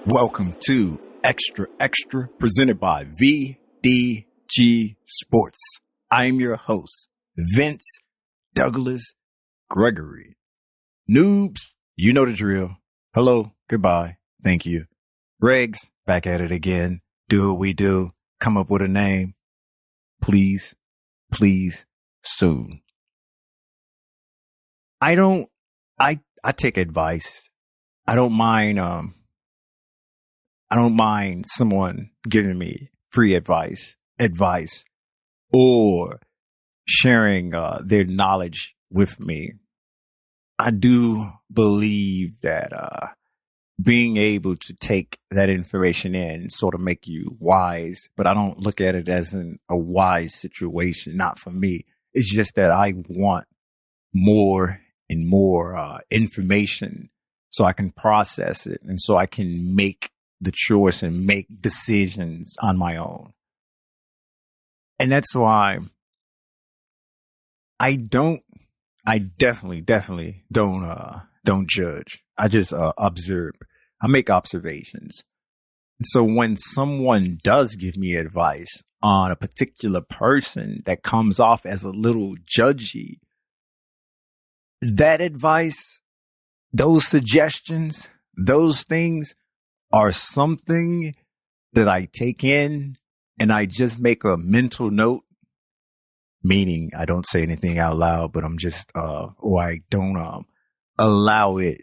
Welcome to Xtra presented by VDG Sports. I'm your host, Vince Douglas Gregory. Noobs, you know the drill. Hello, goodbye, thank you. Regs, back at it again. Do what we do. Come up with a name. Please, soon. I take advice. I don't mind someone giving me free advice, or sharing their knowledge with me. I do believe that being able to take that information in sort of make you wise, but I don't look at it as a wise situation. Not for me. It's just that I want more and more information so I can process it and so I can make the choice and make decisions on my own. And that's why I definitely don't judge. I just observe. I make observations. So when someone does give me advice on a particular person that comes off as a little judgy, that advice, those suggestions, those things are something that I take in and I just make a mental note, meaning I don't say anything out loud, but I'm just, or I don't allow it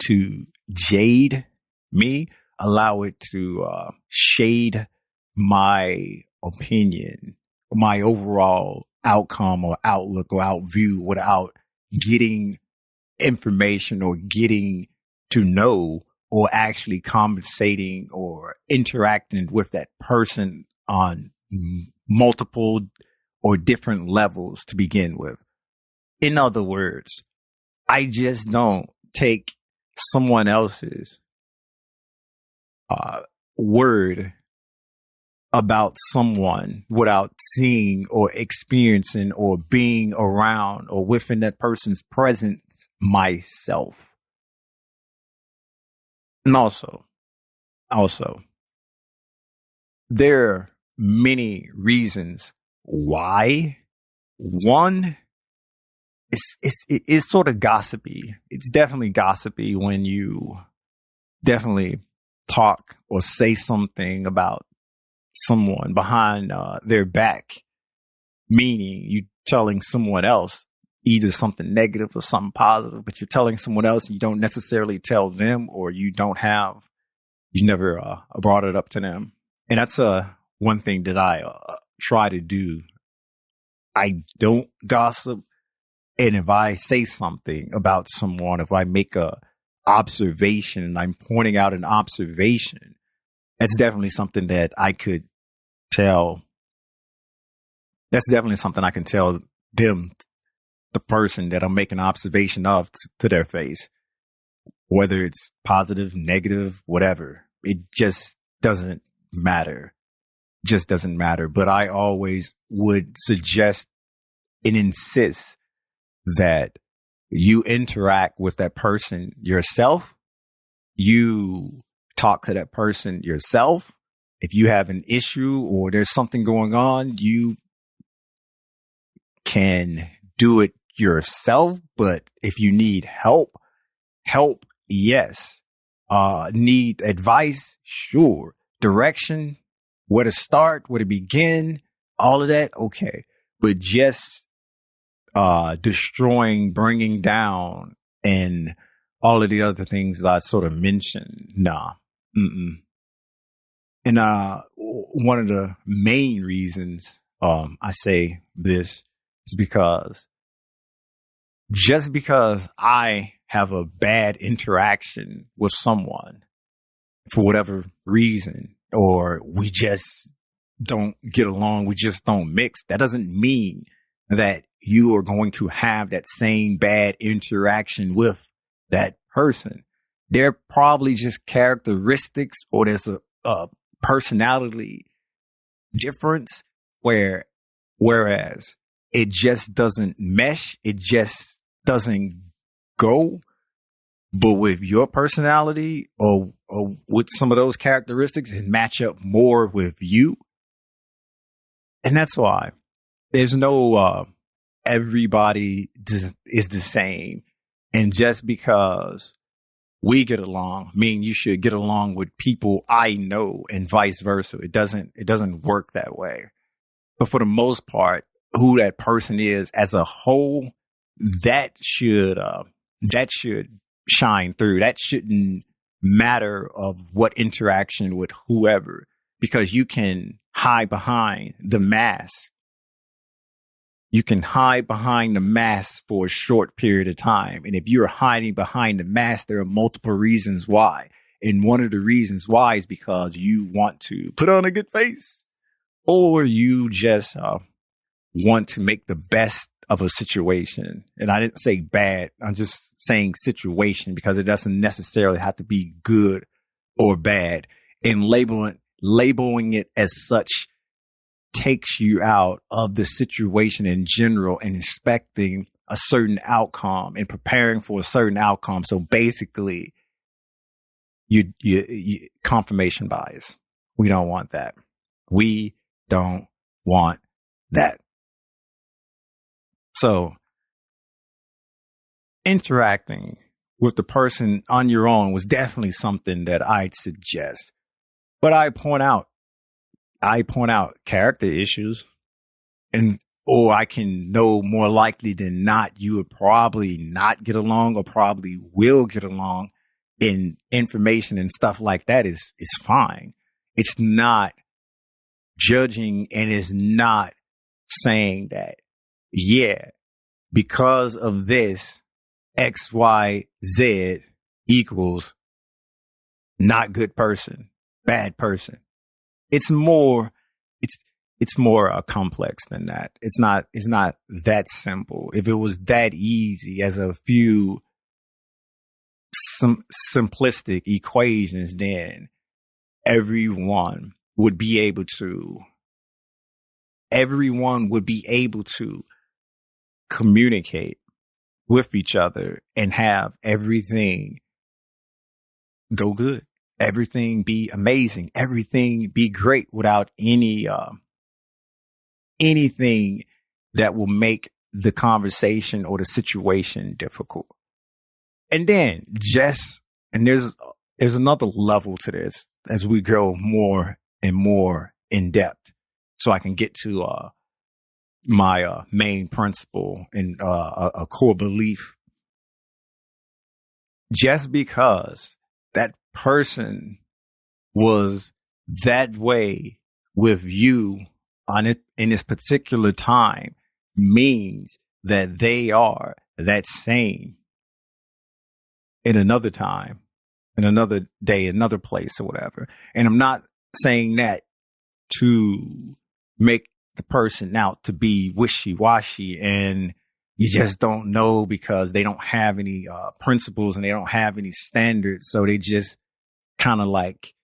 to jade me, allow it to shade my opinion, my overall outcome or outlook or outview without getting information or getting to know or actually conversating or interacting with that person on multiple or different levels to begin with. In other words, I just don't take someone else's word about someone without seeing or experiencing or being around or within that person's presence myself. And also, there are many reasons why. One, it's sort of gossipy. It's definitely gossipy when you definitely talk or say something about someone behind their back, meaning you telling someone else either something negative or something positive, but you're telling someone else, you don't necessarily tell them, or you never brought it up to them. And that's one thing that I try to do. I don't gossip. And if I say something about someone, if I make a observation and I'm pointing out an observation, that's definitely something that I could tell. That's definitely something I can tell them, the person that I'm making an observation of, to their face, whether it's positive, negative, whatever. It just doesn't matter. But I always would suggest and insist that you interact with that person yourself. You talk to that person yourself. If you have an issue or there's something going on, you can do it yourself. But if you need help, yes. Need advice, sure. Direction, where to start, where to begin, all of that, okay. But just destroying, bringing down, and all of the other things I sort of mentioned, nah. And one of the main reasons I say this is because just because I have a bad interaction with someone for whatever reason, or we just don't get along, we just don't mix, that doesn't mean that you are going to have that same bad interaction with that person. They're probably just characteristics, or there's a personality difference whereas it just doesn't mesh. It just doesn't go. But with your personality or with some of those characteristics, it match up more with you. And that's why there's no everybody is the same. And just because we get along, mean you should get along with people I know and vice versa. It doesn't work that way. But for the most part, who that person is as a whole, that should shine through. That shouldn't matter of what interaction with whoever, because you can hide behind the mask. You can hide behind the mask for a short period of time. And if you're hiding behind the mask, there are multiple reasons why. And one of the reasons why is because you want to put on a good face, or you just want to make the best of a situation. And I didn't say bad. I'm just saying situation, because it doesn't necessarily have to be good or bad. And labeling it as such takes you out of the situation in general and expecting a certain outcome and preparing for a certain outcome. So basically, you confirmation bias. We don't want that. We don't want that. So interacting with the person on your own was definitely something that I'd suggest. But I point out character issues, or I can know more likely than not, you would probably not get along or probably will get along, in information and stuff like that is fine. It's not judging, and is not saying that, yeah, because of this, X, Y, Z equals not good person, bad person. It's more complex than that. It's not that simple. If it was that easy as a few some simplistic equations, then everyone would be able to communicate with each other and have everything go good. Everything be amazing. Everything be great without anything that will make the conversation or the situation difficult. And then there's another level to this as we go more and more in depth, so I can get to my main principle and a core belief. Just because that person was that way with you on it in this particular time means that they are that same in another time, in another day, another place, or whatever. And I'm not saying that to make the person out to be wishy-washy and you just don't know because they don't have any principles and they don't have any standards. So they just kind of like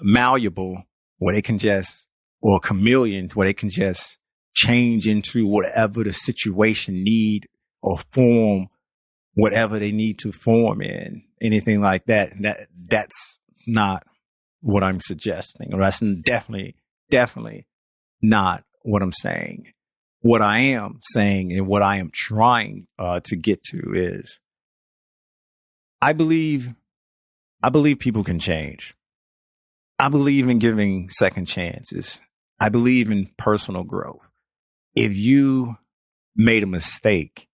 malleable, where they can just, or chameleon, where they can just change into whatever the situation need or form whatever they need to form in, anything like that. That's not what I'm suggesting. Or that's definitely not what I'm saying. What I am saying and what I am trying to get to is, I believe people can change. I believe in giving second chances. I believe in personal growth. If you made a mistake,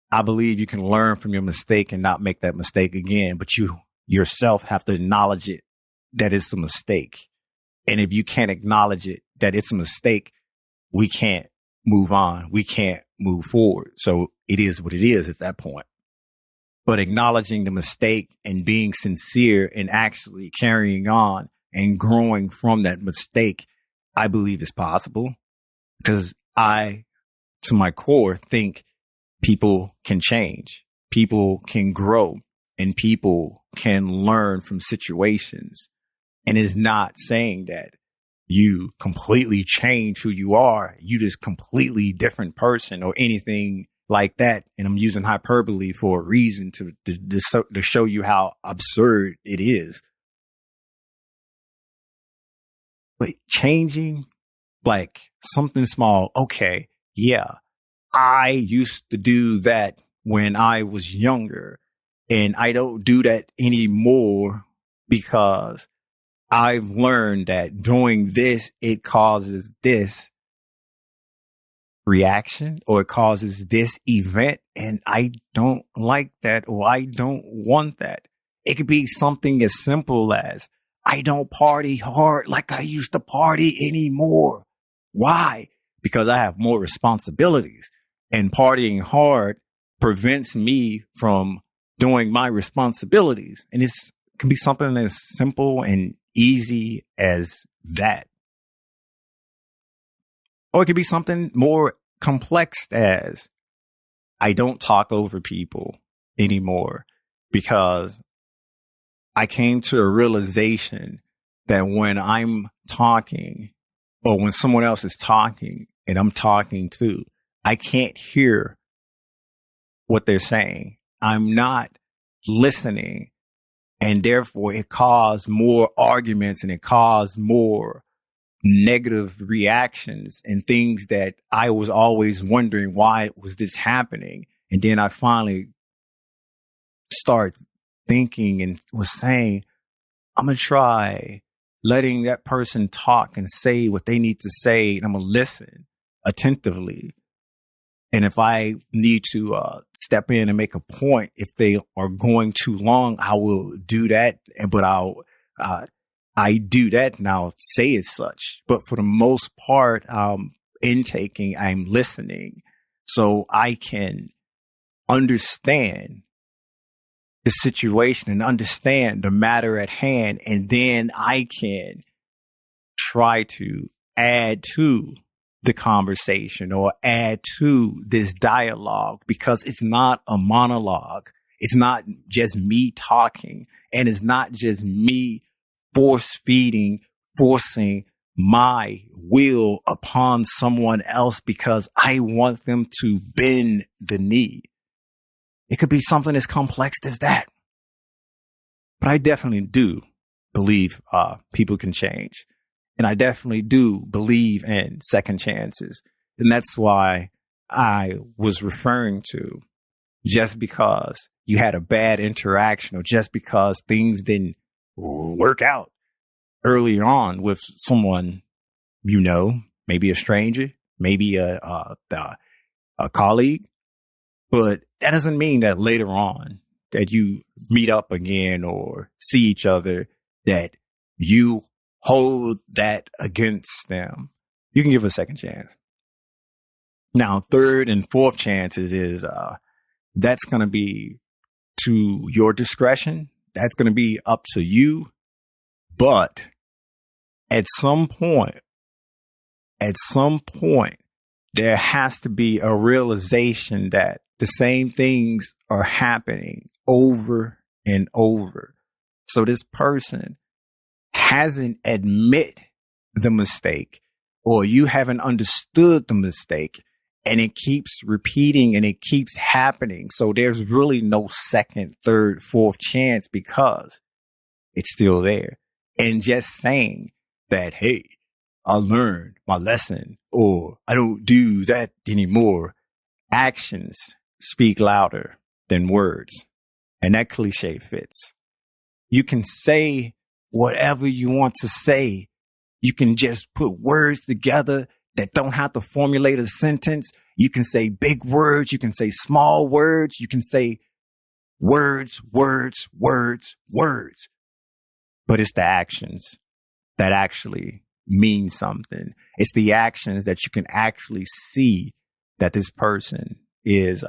I believe you can learn from your mistake and not make that mistake again, but you yourself have to acknowledge it, that it's a mistake. And if you can't acknowledge it, that it's a mistake, we can't move on. We can't move forward. So it is what it is at that point. But acknowledging the mistake and being sincere and actually carrying on and growing from that mistake, I believe is possible, because I, to my core, think people can change, people can grow, and people can learn from situations. And it's not saying that you completely change who you are, you just completely different person or anything like that. And I'm using hyperbole for a reason to show you how absurd it is. But changing like something small. Okay. Yeah. I used to do that when I was younger, and I don't do that anymore because I've learned that doing this, it causes this reaction or it causes this event. And I don't like that, or I don't want that. It could be something as simple as I don't party hard like I used to party anymore. Why? Because I have more responsibilities, and partying hard prevents me from doing my responsibilities. And it can be something as simple and easy as that. Or it could be something more complex as I don't talk over people anymore because I came to a realization that when I'm talking or when someone else is talking and I'm talking too, I can't hear what they're saying. I'm not listening. And therefore it caused more arguments and it caused more negative reactions and things that I was always wondering, why was this happening? And then I finally start thinking and was saying, I'm going to try letting that person talk and say what they need to say. And I'm going to listen attentively. And if I need to step in and make a point, if they are going too long, I will do that. But I do that and I'll say as such. But for the most part, intaking, I'm listening so I can understand the situation and understand the matter at hand. And then I can try to add to the conversation or add to this dialogue, because it's not a monologue. It's not just me talking, and it's not just me forcing my will upon someone else because I want them to bend the knee. It could be something as complex as that. But I definitely do believe people can change. And I definitely do believe in second chances. And that's why I was referring to just because you had a bad interaction or just because things didn't work out earlier on with someone, you know, maybe a stranger, maybe a colleague. But that doesn't mean that later on that you meet up again or see each other, that you hold that against them. You can give a second chance. Now, third and fourth chances is that's going to be to your discretion. That's going to be up to you. But at some point, there has to be a realization that the same things are happening over and over. So this person hasn't admit the mistake, or you haven't understood the mistake, and it keeps repeating and it keeps happening. So there's really no second, third, fourth chance because it's still there. And just saying that, hey, I learned my lesson, or I don't do that anymore. Actions speak louder than words. And that cliche fits. You can say whatever you want to say. You can just put words together that don't have to formulate a sentence. You can say big words. You can say small words. You can say words. But it's the actions that actually mean something. It's the actions that you can actually see that this person is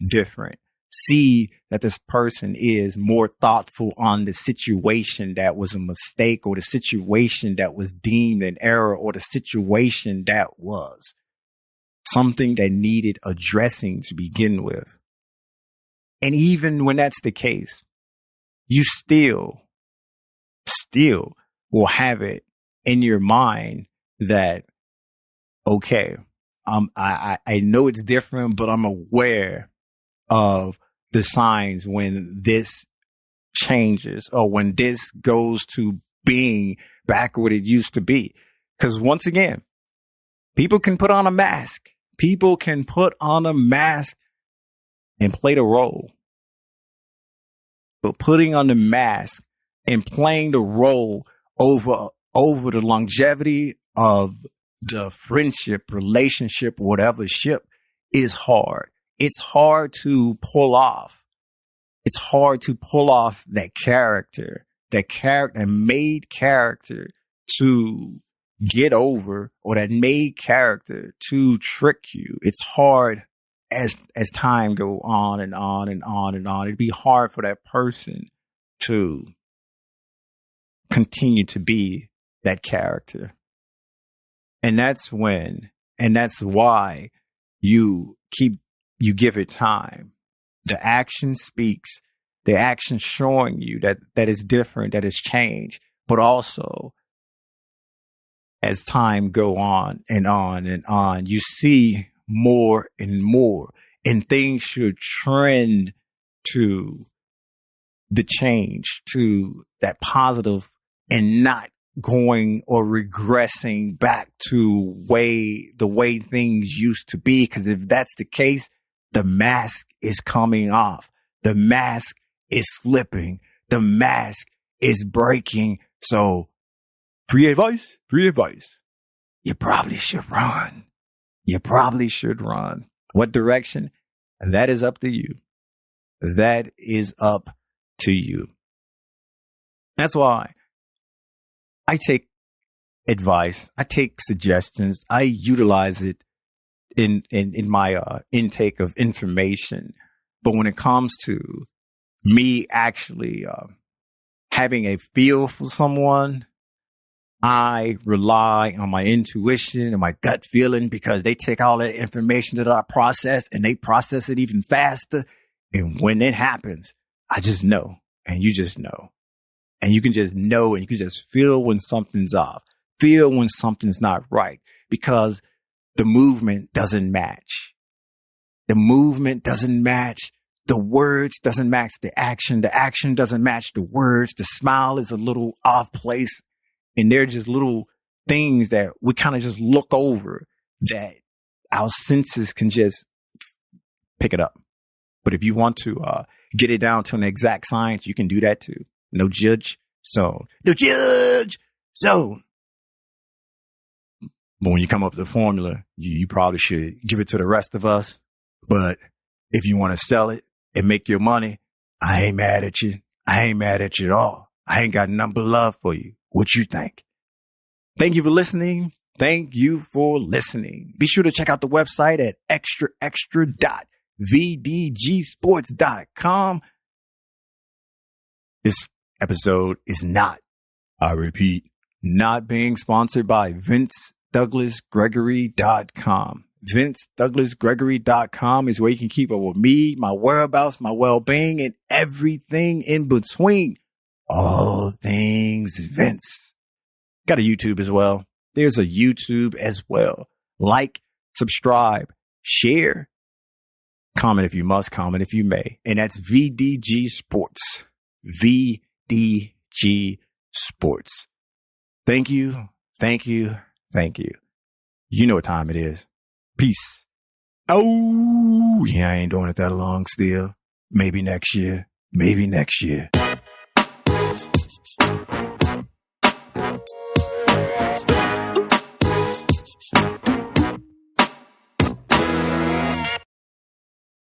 different. See that this person is more thoughtful on the situation that was a mistake, or the situation that was deemed an error, or the situation that was something that needed addressing to begin with. And even when that's the case, you still will have it in your mind that, okay, I know it's different, but I'm aware of the signs when this changes or when this goes to being back what it used to be. Because once again, people can put on a mask. People can put on a mask and play the role. But putting on the mask and playing the role over the longevity of the friendship, relationship, whatever ship is hard. It's hard to pull off. It's hard to pull off that made character to get over, or that made character to trick you. It's hard as time go on and on and on and on. It'd be hard for that person to continue to be that character. And that's why you give it time. The action speaks, the action showing you that is different, that is changed, but also as time go on and on and on, you see more and more, and things should trend to the change, to that positive, and not going or regressing back to the way things used to be. Because if that's the case, the mask is coming off. The mask is slipping. The mask is breaking. So free advice. You probably should run. What direction? That is up to you. That's why I take advice. I take suggestions. I utilize it in my intake of information. But when it comes to me actually having a feel for someone, I rely on my intuition and my gut feeling, because they take all that information that I process and they process it even faster. And when it happens, I just know, and you just know. And you can just know, and you can just feel when something's off, feel when something's not right, because the movement doesn't match. The movement doesn't match. The words doesn't match the action. The action doesn't match the words. The smile is a little off place. And they're just little things that we kind of just look over, that our senses can just pick it up. But if you want to get it down to an exact science, you can do that too. No judge zone. But when you come up with the formula, you probably should give it to the rest of us. But if you want to sell it and make your money, I ain't mad at you. I ain't mad at you at all. I ain't got nothing but love for you. What you think? Thank you for listening. Be sure to check out the website at extra.vdgsports.com. This episode is not, I repeat, not being sponsored by VinceDouglasGregory.com. VinceDouglasGregory.com is where you can keep up with me, my whereabouts, my well-being, and everything in between. All things Vince. Got a YouTube as well. There's a YouTube as well. Like, subscribe, share, comment if you must, comment if you may. And that's VDG Sports. VDG Sports. Thank you. You know what time it is. Peace. Oh, yeah, I ain't doing it that long still. Maybe next year.